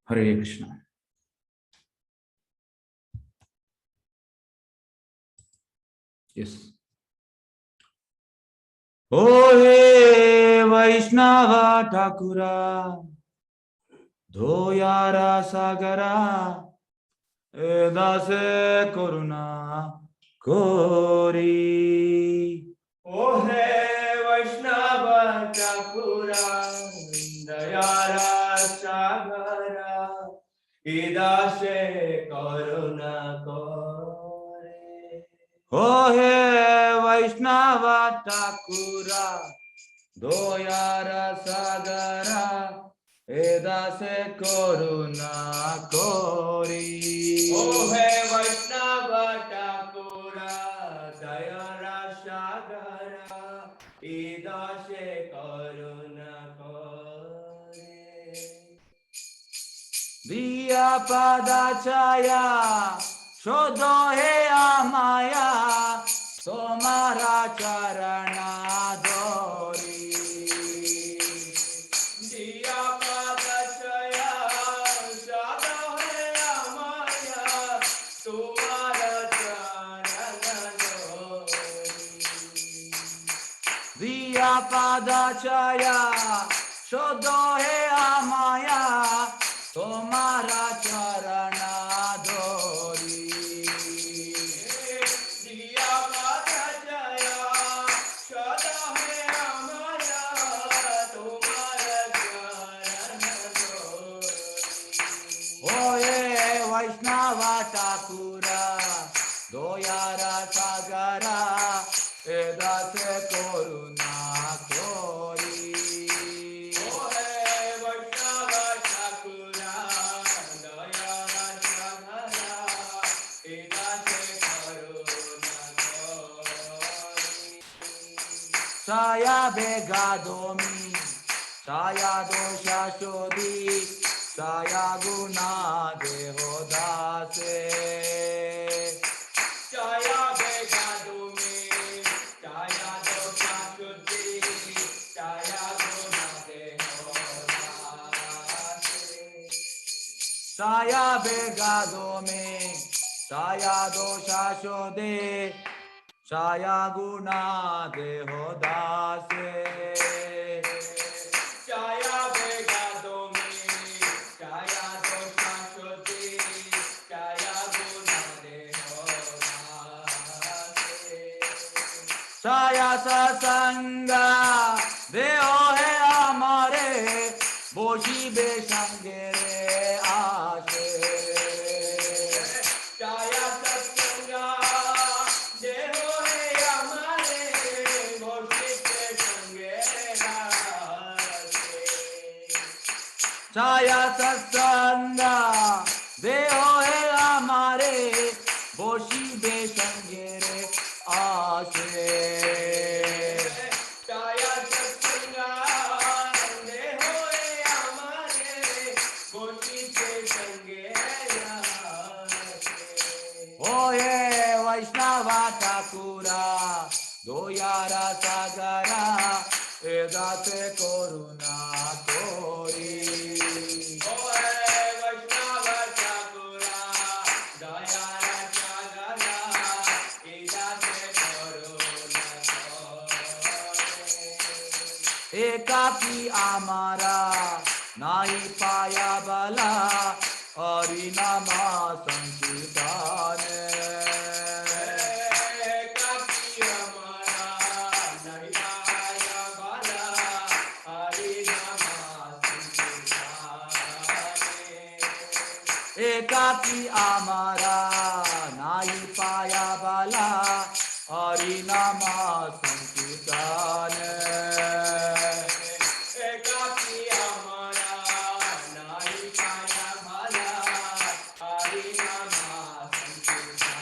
हरे Krishna. Yes. ओ हे वैष्णव ठाकुरा धोयारा सागरा दासे करुणा कोरी। ओ हे वैष्णव ठाकुरा दयारा सागरा दासे करुणा कोरे। ओ हे वैष्णव ठाकुरा दयारा सागरा दासे करुणा कोरी। ओ हे वैष्णव ठाकुरा दयारा सागरा दासे करुणा कोरे। दिया पादाचाया शोधो हे आमाया तुम्हारा चरणा दोरी। दिया पादाचाया शोधो हे आमाया तुम्हारा चरण दोरी। दिया पादाचाया शोधो हे आमाया तुम्हारा चरणा दोरी। दिया पादाचाया शोधो हे आमाया तुम्हारा चरण दोरी। ओ ये वैष्णव ठाकुरा दयारा सागरा दासे करुणा कोरी। ओ हे वैष्णव ठाकुरा दयारा सागरा दासे करुणा कोरी। छाया बेगा दोमी छाया दोषा शोधी छाया गुना देहो दासे। छाया बेगा दुमे छाया दोषा शुद्धि छाया गुना देहो दासे। छाया बेगा दोमी छाया दोषा शोधे छाया गुना देहो दासे। छाया बेगा दुमे छाया दोषा शुद्धि छाया गुना देहो दासे। छाया सत्संगा देहो है हमारे बोशी बेसंगे रे आशे। छाया सत्संगा देहो है हमारे भौतिक संगे रासे। छाया सत्संगा देहो है हमारे बोशी बेसंगे रे आशे। छाया सत्संगा देहो है हमारे भौतिक संगे रासे। ओ ये वैष्णव ठाकुरा दयारा सागरा दासे करुणा कोरी। ओ हे वैष्णव ठाकुरा दयारा सागरा दासे करुणा कोरे। एकाकी आमारा नाही पाया बला हरि नामा संकीर्तन। एकाकी हमारा नहीं पाया बाला हरि नामा संकीर्तन। एकाकी आमारा नाही पाया बला हरि नामा संकीर्तन। एकाकी हमारा नहीं पाया बाला हरि नामा संकीर्तन।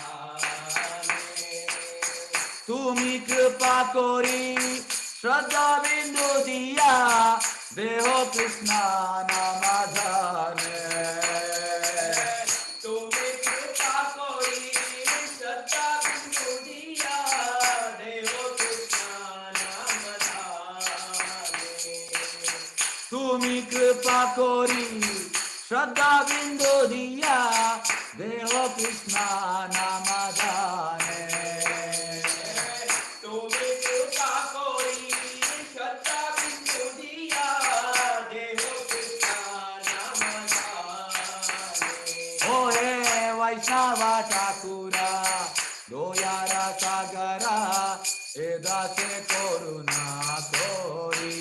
तुम्ही कृपा कोरी श्रद्धा बिंदु दिया देहो कृष्णा नामाधान। तुम्हें कृपा कोई सत्ता बिंदु दिया देवो कृष्ण नाम धामे। तुम्ही कृपा कोरी श्रद्धा बिंदु दिया देहो कृष्णा नाम जाने तुम्हें कृपा कोई श्रद्धा बिंदु दिया देहो कृष्णा नाम जाने ओहे वैष्णवा ठाकुरा दोयारा सागरा एदा से करुणा कोरी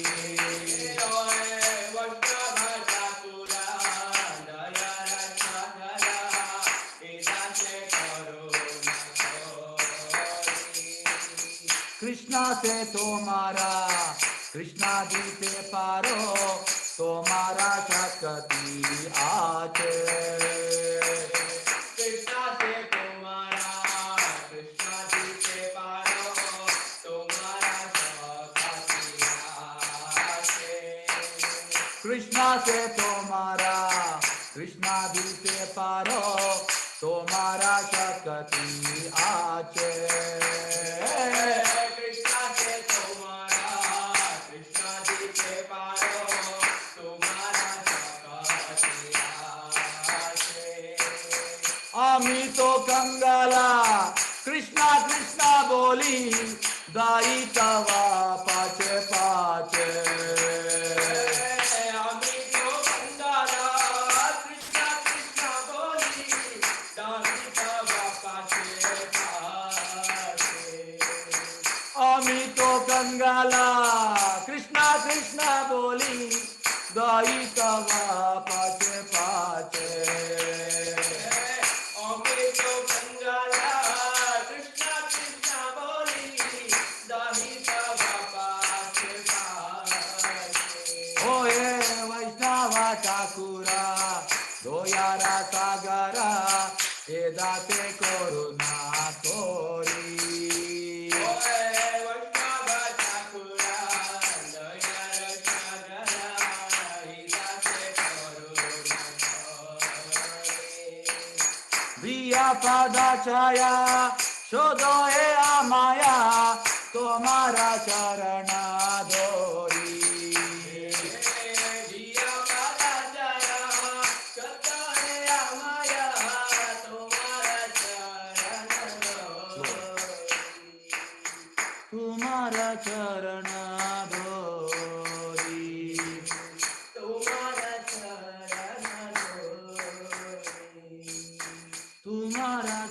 कृष्णा से तुम्हारा कृष्णा जी से पारो तुम्हारा शक्ति आचे कृष्णा से तुम्हारा कृष्णा जी से पारो तुम्हारा शक्ति आचे कृष्णा से तुम्हारा कृष्णा जी से पारो तुम्हारा शक्ति आचे कृष्णा से तुम्हारा कृष्णा जी से पारो तुम्हारा शक्ति आचे आमी तो कंगाला कृष्णा कृष्णा बोली दाई तवा पाचे पाचे आमी तो कंगाला कृष्णा कृष्णा बोली दाई तवा पाचे पाचे आमी तो कंगाला कृष्णा कृष्णा बोली दाई तवा पाचे पाचे आमी तो कंगाला कृष्णा कृष्णा बोली दाई तवा पाचे पाचे ओए वैष्णवा ठाकुरा दोयारा सागरा एदाते करुणा कोरी बिया पादा छाया शोधो ए आमाया तुम्हारा चरण धोरी तुम्हारा चरण धोरी तुम्हारा